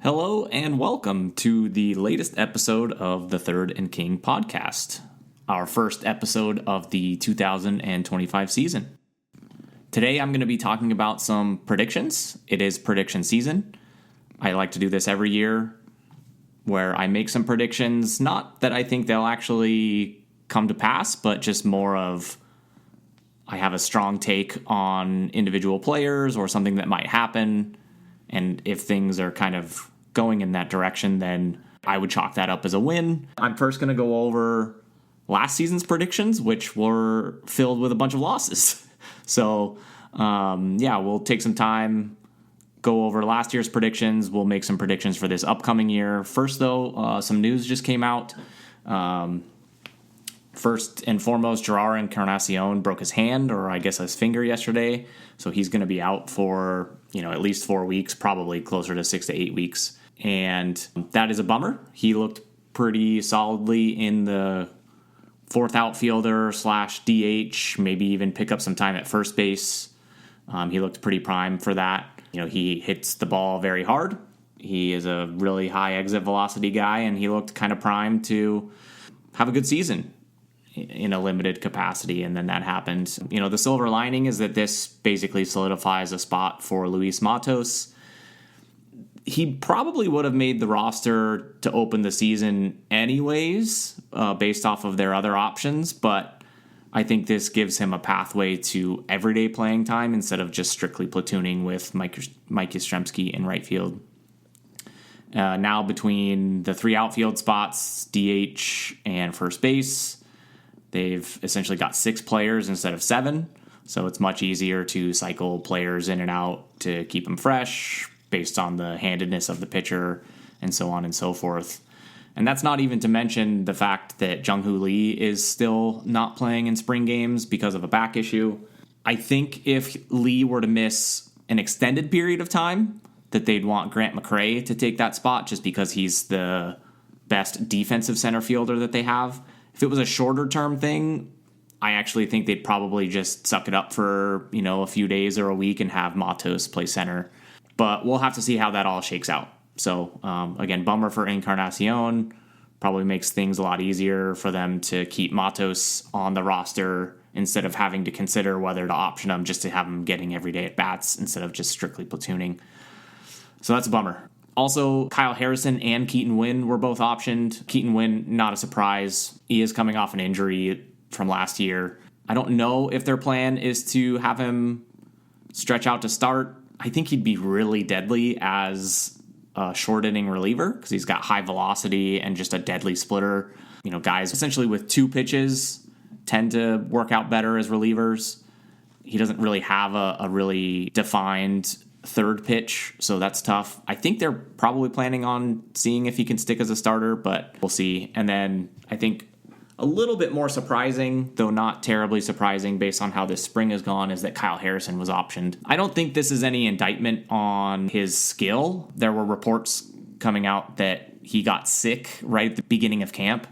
Hello and welcome to the latest episode of the Third and King podcast, our first episode of the 2025 season. Today I'm going to be talking about some predictions. It is prediction season. I like to do this every year where I make some predictions, not that I think they'll actually come to pass, but just more of I have a strong take on individual players or something that might happen. And if things are kind of going in that direction, then I would chalk that up as a win. I'm first going to go over last season's predictions, which were filled with a bunch of losses. So, we'll take some time, go over last year's predictions. We'll make some predictions for this upcoming year. First, though, some news just came out. First and foremost, Gerard Encarnacion broke his hand, or I guess his finger yesterday. So he's going to be out for, at least 4 weeks, probably closer to 6 to 8 weeks. And that is a bummer. He looked pretty solidly in the fourth outfielder / DH, maybe even pick up some time at first base. He looked pretty prime for that. He hits the ball very hard. He is a really high exit velocity guy, and he looked kind of primed to have a good season in a limited capacity, and then that happened. The silver lining is that this basically solidifies a spot for Luis Matos. He probably would have made the roster to open the season anyways, based off of their other options, but I think this gives him a pathway to everyday playing time instead of just strictly platooning with Mike Yastrzemski in right field. Now between the 3 outfield spots, DH and first base, they've essentially got 6 players instead of 7, so it's much easier to cycle players in and out to keep them fresh based on the handedness of the pitcher and so on and so forth. And that's not even to mention the fact that Jung-Hoo Lee is still not playing in spring games because of a back issue. I think if Lee were to miss an extended period of time, that they'd want Grant McCray to take that spot just because he's the best defensive center fielder that they have. If it was a shorter term thing, I actually think they'd probably just suck it up for, a few days or a week and have Matos play center. But we'll have to see how that all shakes out. So, again, bummer for Encarnacion. Probably makes things a lot easier for them to keep Matos on the roster instead of having to consider whether to option him just to have him getting everyday at bats instead of just strictly platooning. So that's a bummer. Also, Kyle Harrison and Keaton Winn were both optioned. Keaton Winn, not a surprise. He is coming off an injury from last year. I don't know if their plan is to have him stretch out to start. I think he'd be really deadly as a short inning reliever because he's got high velocity and just a deadly splitter. Guys essentially with 2 pitches tend to work out better as relievers. He doesn't really have a really defined third pitch, so that's tough. I think they're probably planning on seeing if he can stick as a starter, but we'll see. And then I think a little bit more surprising, though not terribly surprising based on how this spring has gone, is that Kyle Harrison was optioned. I don't think this is any indictment on his skill. There were reports coming out that he got sick right at the beginning of camp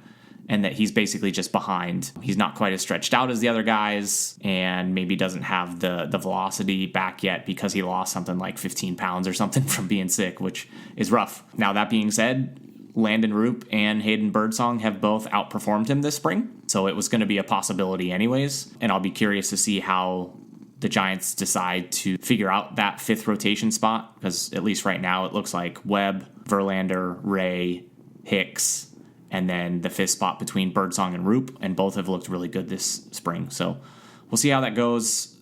and that he's basically just behind. He's not quite as stretched out as the other guys and maybe doesn't have the velocity back yet because he lost something like 15 pounds or something from being sick, which is rough. Now, that being said, Landon Roop and Hayden Birdsong have both outperformed him this spring, so it was going to be a possibility anyways, and I'll be curious to see how the Giants decide to figure out that 5th rotation spot, because at least right now it looks like Webb, Verlander, Ray, Hicks, and then the 5th spot between Birdsong and Roop, and both have looked really good this spring, so we'll see how that goes.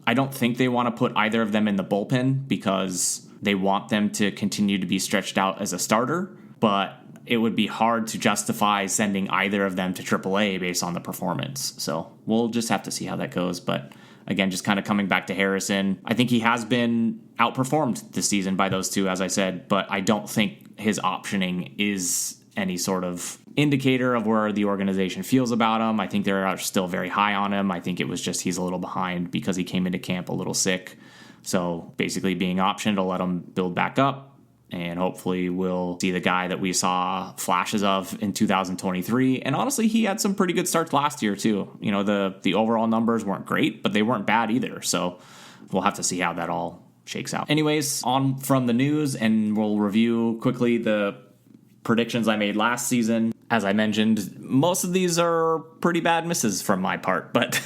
I don't think they want to put either of them in the bullpen because they want them to continue to be stretched out as a starter, but it would be hard to justify sending either of them to AAA based on the performance. So we'll just have to see how that goes. But again, just kind of coming back to Harrison, I think he has been outperformed this season by those 2, as I said, but I don't think his optioning is any sort of indicator of where the organization feels about him. I think they're still very high on him. I think it was just he's a little behind because he came into camp a little sick. So basically being optioned to let him build back up, and hopefully we'll see the guy that we saw flashes of in 2023. And honestly, he had some pretty good starts last year too. The overall numbers weren't great, but they weren't bad either. So we'll have to see how that all shakes out. Anyways, on from the news, and we'll review quickly the predictions I made last season. As I mentioned, most of these are pretty bad misses from my part, but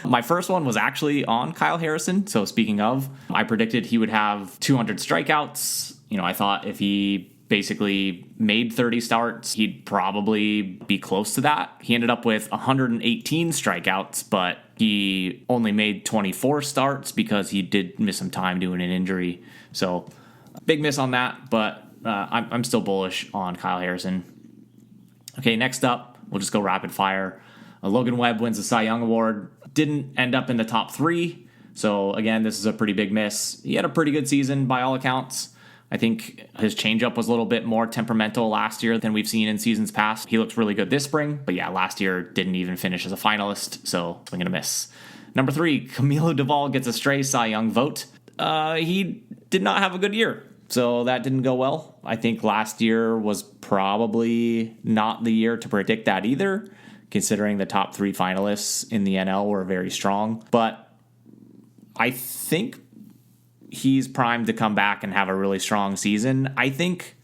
my first one was actually on Kyle Harrison. So speaking of, I predicted he would have 200 strikeouts. I thought if he basically made 30 starts, he'd probably be close to that. He ended up with 118 strikeouts, but he only made 24 starts because he did miss some time due to an injury. So big miss on that, but I'm still bullish on Kyle Harrison. Okay, next up, we'll just go rapid fire. Logan Webb wins the Cy Young Award. Didn't end up in the top 3. So again, this is a pretty big miss. He had a pretty good season by all accounts. I think his changeup was a little bit more temperamental last year than we've seen in seasons past. He looked really good this spring, but yeah, last year didn't even finish as a finalist, so swing and a miss. Number 3, Camilo Doval gets a stray Cy Young vote. He did not have a good year, so that didn't go well. I think last year was probably not the year to predict that either, considering the top 3 finalists in the NL were very strong. But I think he's primed to come back and have a really strong season. I think,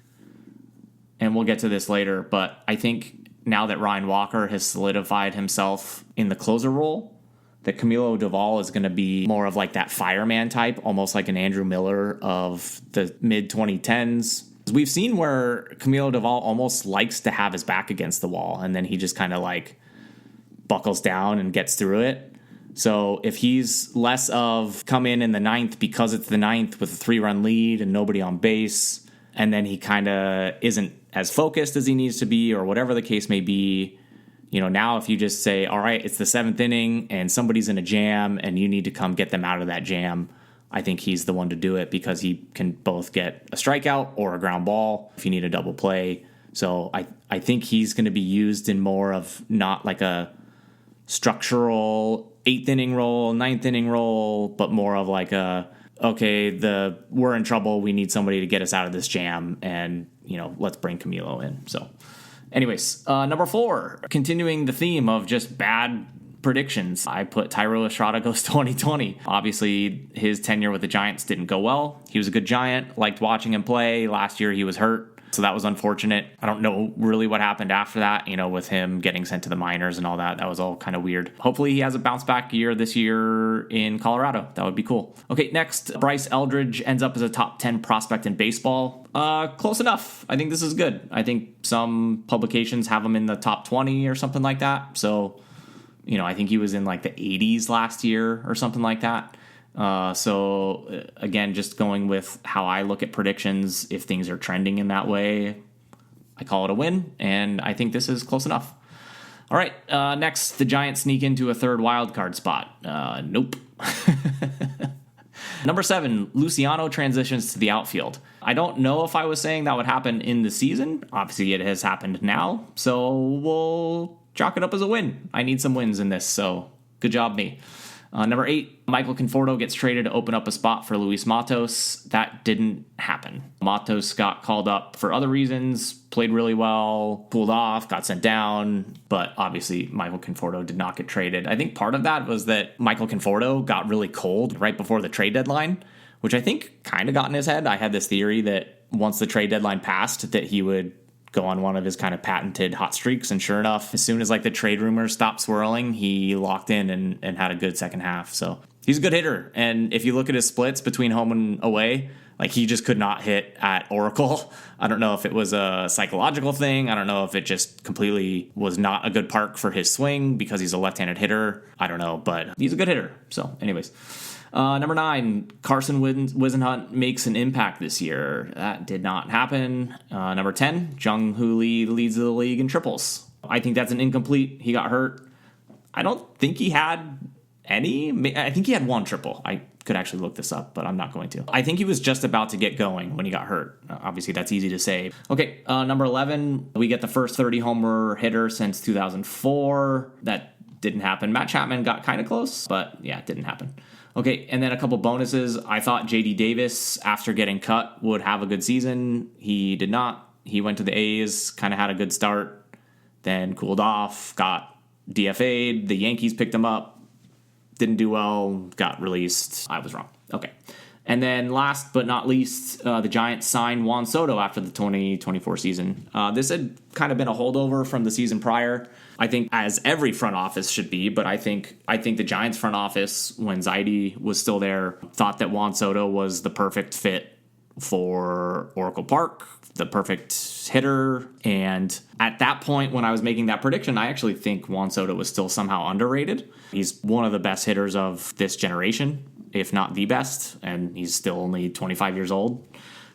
and we'll get to this later, but I think now that Ryan Walker has solidified himself in the closer role, that Camilo Doval is going to be more of like that fireman type, almost like an Andrew Miller of the mid-2010s. We've seen where Camilo Doval almost likes to have his back against the wall, and then he just kind of like buckles down and gets through it. So if he's less of come in the 9th because it's the 9th with a 3-run lead and nobody on base, and then he kind of isn't as focused as he needs to be or whatever the case may be, now if you just say, all right, it's the 7th inning and somebody's in a jam and you need to come get them out of that jam, I think he's the one to do it because he can both get a strikeout or a ground ball if you need a double play. So I think he's going to be used in more of not like a structural 8th inning role, 9th inning role, but more of like we're in trouble. We need somebody to get us out of this jam, and let's bring Camilo in. So, anyways, number 4, continuing the theme of just bad predictions, I put Thairo Estrada goes 2020. Obviously, his tenure with the Giants didn't go well. He was a good Giant, liked watching him play. Last year, he was hurt. So that was unfortunate. I don't know really what happened after that, with him getting sent to the minors and all that. That was all kind of weird. Hopefully he has a bounce back year this year in Colorado. That would be cool. Okay, next, Bryce Eldridge ends up as a top 10 prospect in baseball. Close enough. I think this is good. I think some publications have him in the top 20 or something like that. So, I think he was in like the 80s last year or something like that. So again, just going with how I look at predictions, if things are trending in that way, I call it a win, and I think this is close enough. All right, next, the Giants sneak into a 3rd wild card spot. Nope. Number 7, Luciano transitions to the outfield. I don't know if I was saying that would happen in the season. Obviously, it has happened now, so we'll chalk it up as a win. I need some wins in this, so good job, me. Number 8, Michael Conforto gets traded to open up a spot for Luis Matos. That didn't happen. Matos got called up for other reasons, played really well, cooled off, got sent down, but obviously Michael Conforto did not get traded. I think part of that was that Michael Conforto got really cold right before the trade deadline, which I think kind of got in his head. I had this theory that once the trade deadline passed, that he would go on one of his kind of patented hot streaks, and sure enough, as soon as like the trade rumors stopped swirling, he locked in and had a good second half. So he's a good hitter, and if you look at his splits between home and away, like he just could not hit at Oracle. I don't know if it was a psychological thing. I don't know if it just completely was not a good park for his swing because he's a left-handed hitter. I don't know, but he's a good hitter. So anyways, number 9, Carson Wisenhunt makes an impact this year. That did not happen. Number 10, Jung Hoo Lee leads the league in triples. I think that's an incomplete. He got hurt. I don't think he had any. I think he had 1 triple. I could actually look this up, but I'm not going to. I think he was just about to get going when he got hurt. Obviously, that's easy to say. Okay, number 11, we get the first 30-homer hitter since 2004. That didn't happen. Matt Chapman got kind of close, but yeah, it didn't happen. Okay, and then a couple bonuses. I thought J.D. Davis, after getting cut, would have a good season. He did not. He went to the A's, kind of had a good start, then cooled off, got DFA'd. The Yankees picked him up, didn't do well, got released. I was wrong. Okay. And then last but not least, the Giants signed Juan Soto after the 2024 season. This had kind of been a holdover from the season prior. I think as every front office should be, but I think the Giants front office, when Zaidi was still there, thought that Juan Soto was the perfect fit for Oracle Park, the perfect hitter. And at that point, when I was making that prediction, I actually think Juan Soto was still somehow underrated. He's one of the best hitters of this generation, if not the best, and he's still only 25 years old.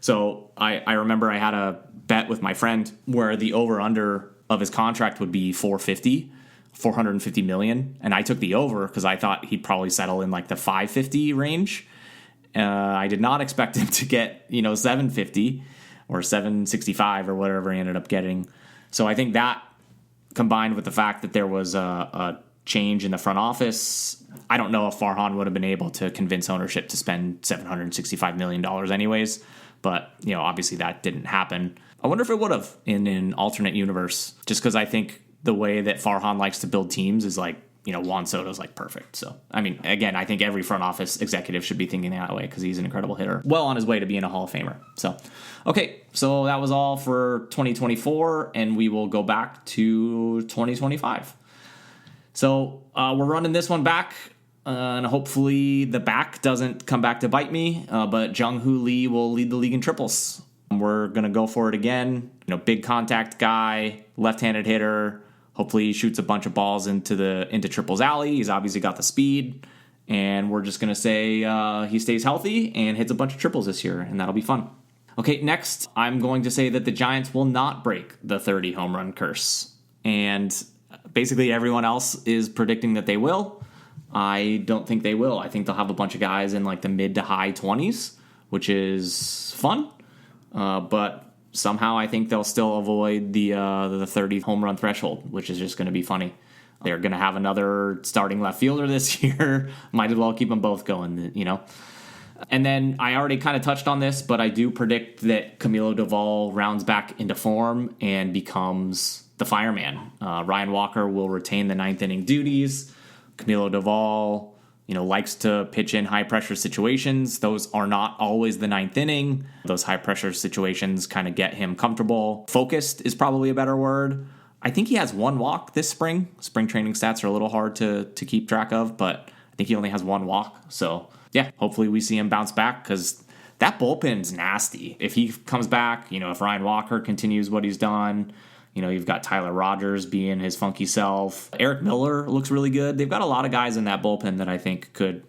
So I remember I had a bet with my friend where the over-under of his contract would be $450 million, and I took the over because I thought he'd probably settle in like the 550 range. I did not expect him to get 750 or 765 or whatever he ended up getting. So I think that, combined with the fact that there was a change in the front office, I don't know if Farhan would have been able to convince ownership to spend $765 million anyways. But, obviously that didn't happen. I wonder if it would have in an alternate universe, just because I think the way that Farhan likes to build teams is like, Juan Soto's like perfect. So, I mean, again, I think every front office executive should be thinking that way because he's an incredible hitter, well on his way to being a Hall of Famer. So, okay, so that was all for 2024, and we will go back to 2025. So we're running this one back, and hopefully the back doesn't come back to bite me, but Jung-Hoo Lee will lead the league in triples. We're going to go for it again. Big contact guy, left-handed hitter. Hopefully he shoots a bunch of balls into triples alley. He's obviously got the speed, and we're just going to say he stays healthy and hits a bunch of triples this year, and that'll be fun. Okay, next, I'm going to say that the Giants will not break the 30 home run curse, and basically everyone else is predicting that they will. I don't think they will. I think they'll have a bunch of guys in like the mid to high 20s, which is fun, but somehow I think they'll still avoid the 30 home run threshold, which is just going to be funny. They're going to have another starting left fielder this year. Might as well keep them both going, And then I already kind of touched on this, but I do predict that Camilo Doval rounds back into form and becomes the fireman. Ryan Walker will retain the ninth inning duties. Camilo Doval, likes to pitch in high-pressure situations. Those are not always the ninth inning. Those high-pressure situations kind of get him comfortable. Focused is probably a better word. I think he has one walk this spring. Spring training stats are a little hard to keep track of, but I think he only has one walk. So, yeah, hopefully we see him bounce back because that bullpen's nasty. If he comes back, if Ryan Walker continues what he's done, you've got Tyler Rogers being his funky self. Eric Miller looks really good. They've got a lot of guys in that bullpen that I think could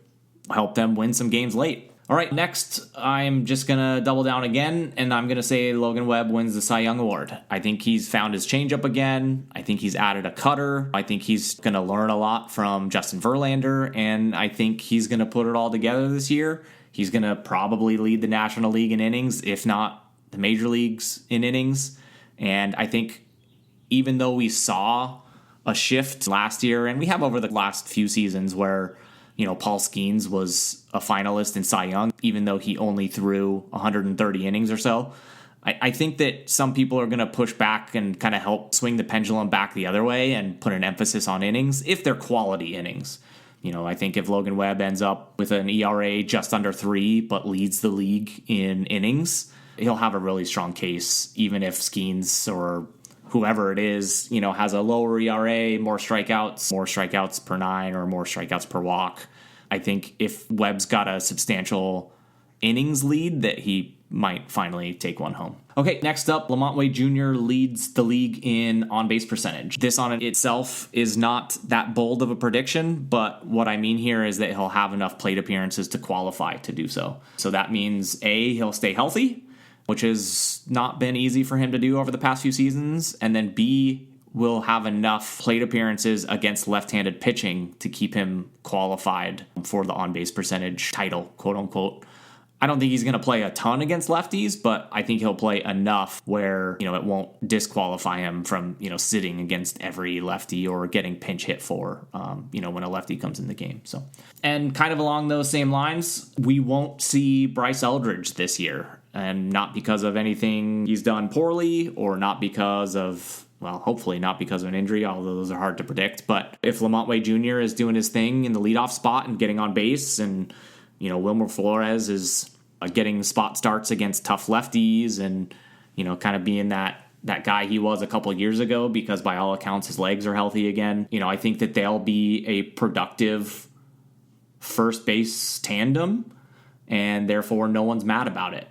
help them win some games late. All right, next, I'm just going to double down again, and I'm going to say Logan Webb wins the Cy Young Award. I think he's found his changeup again. I think he's added a cutter. I think he's going to learn a lot from Justin Verlander, and I think he's going to put it all together this year. He's going to probably lead the National League in innings, if not the major leagues in innings. And I think even though we saw a shift last year, and we have over the last few seasons where, Paul Skeens was a finalist in Cy Young, even though he only threw 130 innings or so, I think that some people are going to push back and kind of help swing the pendulum back the other way and put an emphasis on innings if they're quality innings. I think if Logan Webb ends up with an ERA just under 3 but leads the league in innings, he'll have a really strong case, even if Skeens or whoever it is, has a lower ERA, more strikeouts per 9 or more strikeouts per walk. I think if Webb's got a substantial innings lead, that he might finally take one home. Okay, next up, Lamont Wade Jr. leads the league in on-base percentage. This on it itself is not that bold of a prediction, but what I mean here is that he'll have enough plate appearances to qualify to do so. So that means, A, he'll stay healthy, which has not been easy for him to do over the past few seasons, and then B, will have enough plate appearances against left-handed pitching to keep him qualified for the on-base percentage title, quote-unquote. I don't think he's going to play a ton against lefties, but I think he'll play enough where, it won't disqualify him from, sitting against every lefty or getting pinch hit for, when a lefty comes in the game. So, and kind of along those same lines, we won't see Bryce Eldridge this year, and not because of anything he's done poorly or not because of, well, hopefully not because of an injury, although those are hard to predict. But if Lamont Wade Jr. is doing his thing in the leadoff spot and getting on base and Wilmer Flores is getting spot starts against tough lefties and, kind of being that guy he was a couple years ago because by all accounts his legs are healthy again. I think that they'll be a productive first base tandem, and therefore no one's mad about it.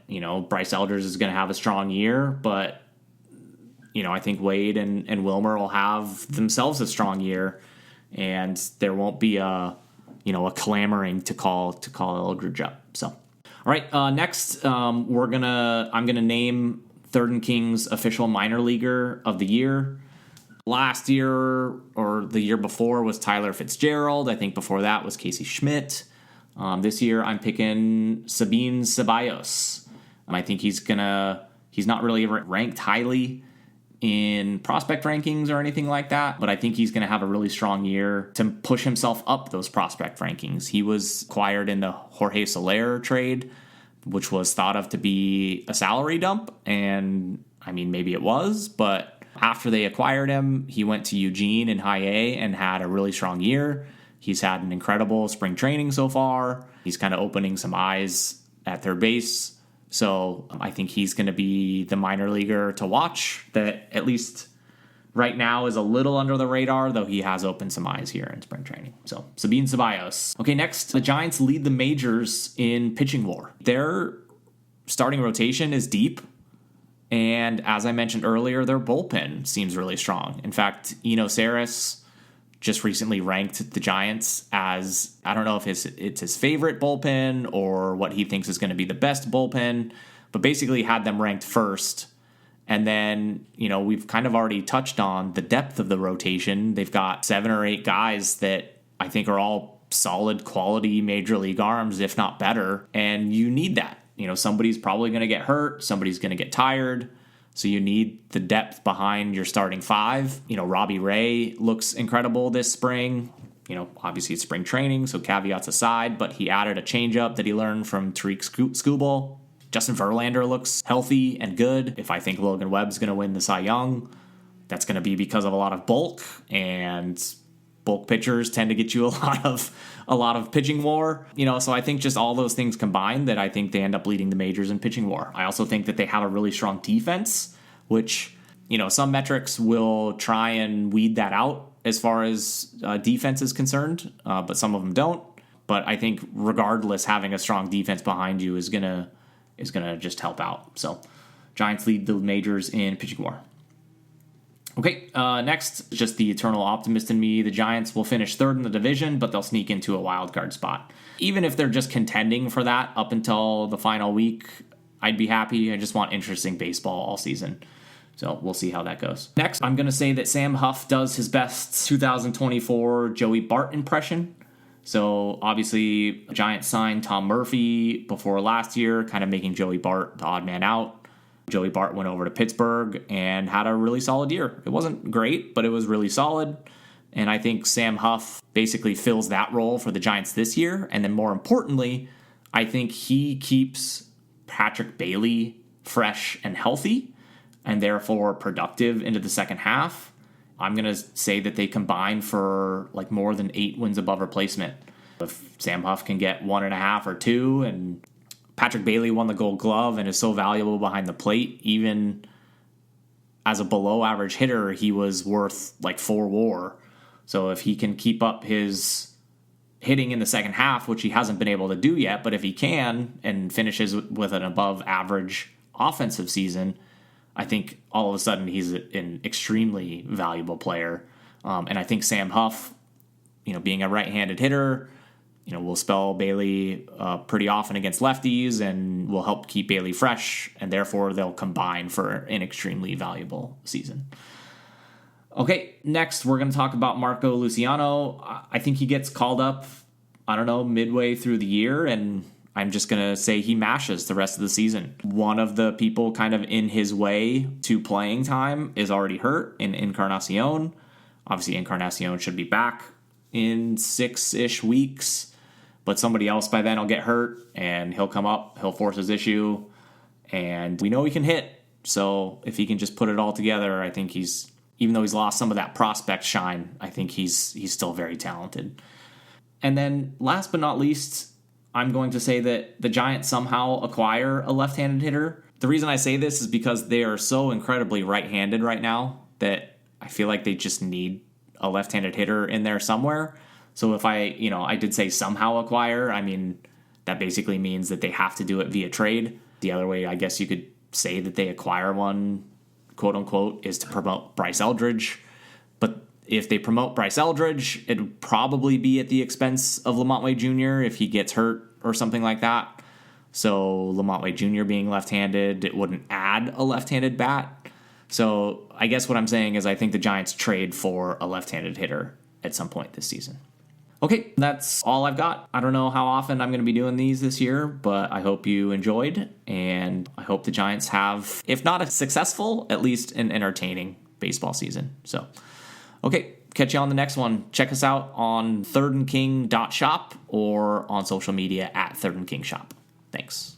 Bryce Elders is going to have a strong year, but I think Wade and Wilmer will have themselves a strong year, and there won't be a clamoring to call Eldridge up. So, all right, next I'm gonna name Third and King's official minor leaguer of the year. Last year or the year before was Tyler Fitzgerald. I think before that was Casey Schmidt. This year I'm picking Sabin Ceballos. I think he's not really ranked highly in prospect rankings or anything like that, but I think he's going to have a really strong year to push himself up those prospect rankings. He was acquired in the Jorge Soler trade, which was thought of to be a salary dump, and I mean, maybe it was, but after they acquired him, he went to Eugene in high A and had a really strong year. He's had an incredible spring training so far. He's kind of opening some eyes at third base. So I think he's going to be the minor leaguer to watch that at least right now is a little under the radar, though he has opened some eyes here in spring training. So Sabin Ceballos. Okay, next, the Giants lead the majors in pitching WAR. Their starting rotation is deep. And as I mentioned earlier, their bullpen seems really strong. In fact, Eno Saris just recently ranked the Giants as, I don't know if it's his favorite bullpen or what he thinks is going to be the best bullpen, but basically had them ranked first. And then, we've kind of already touched on the depth of the rotation. They've got 7 or 8 guys that I think are all solid quality major league arms, if not better. And you need that. Somebody's probably going to get hurt. Somebody's going to get tired. So you need the depth behind your starting 5. Robbie Ray looks incredible this spring. Obviously it's spring training, so caveats aside, but he added a changeup that he learned from Tariq Skubal. Justin Verlander looks healthy and good. If I think Logan Webb's going to win the Cy Young, that's going to be because of a lot of bulk, and bulk pitchers tend to get you a lot of pitching WAR. So I think just all those things combined that I think they end up leading the majors in pitching WAR. I also think that they have a really strong defense, which, some metrics will try and weed that out as far as defense is concerned, but some of them don't. But I think regardless, having a strong defense behind you is gonna just help out. So Giants lead the majors in pitching WAR. Okay, next, just the eternal optimist in me. The Giants will finish third in the division, but they'll sneak into a wild card spot. Even if they're just contending for that up until the final week, I'd be happy. I just want interesting baseball all season. So we'll see how that goes. Next, I'm going to say that Sam Huff does his best 2024 Joey Bart impression. So obviously, Giants signed Tom Murphy before last year, kind of making Joey Bart the odd man out. Joey Bart went over to Pittsburgh and had a really solid year. It wasn't great, but it was really solid. And I think Sam Huff basically fills that role for the Giants this year. And then more importantly, I think he keeps Patrick Bailey fresh and healthy and therefore productive into the second half. I'm going to say that they combine for like more than 8 wins above replacement. If Sam Huff can get 1.5 or 2, and Patrick Bailey won the Gold Glove and is so valuable behind the plate, even as a below average hitter, he was worth like 4 WAR. So if he can keep up his hitting in the second half, which he hasn't been able to do yet, but if he can and finishes with an above average offensive season, I think all of a sudden he's an extremely valuable player. And I think Sam Huff, being a right-handed hitter, will spell Bailey pretty often against lefties and will help keep Bailey fresh, and therefore they'll combine for an extremely valuable season. Okay, next we're going to talk about Marco Luciano. I think he gets called up, midway through the year, and I'm just going to say he mashes the rest of the season. One of the people kind of in his way to playing time is already hurt in Encarnacion. Obviously, Encarnacion should be back in 6-ish weeks. But somebody else by then will get hurt, and he'll come up, he'll force his issue, and we know he can hit. So if he can just put it all together, I think even though he's lost some of that prospect shine, I think he's still very talented. And then last but not least, I'm going to say that the Giants somehow acquire a left-handed hitter. The reason I say this is because they are so incredibly right-handed right now that I feel like they just need a left-handed hitter in there somewhere. So if I did say somehow acquire, I mean, that basically means that they have to do it via trade. The other way, I guess you could say that they acquire one, quote unquote, is to promote Bryce Eldridge. But if they promote Bryce Eldridge, it would probably be at the expense of Lamont Wade Jr. if he gets hurt or something like that. So Lamont Wade Jr. being left-handed, it wouldn't add a left-handed bat. So I guess what I'm saying is I think the Giants trade for a left-handed hitter at some point this season. Okay, that's all I've got. I don't know how often I'm going to be doing these this year, but I hope you enjoyed, and I hope the Giants have, if not a successful, at least an entertaining baseball season. So, okay, catch you on the next one. Check us out on thirdandking.shop or on social media at thirdandkingshop. Thanks.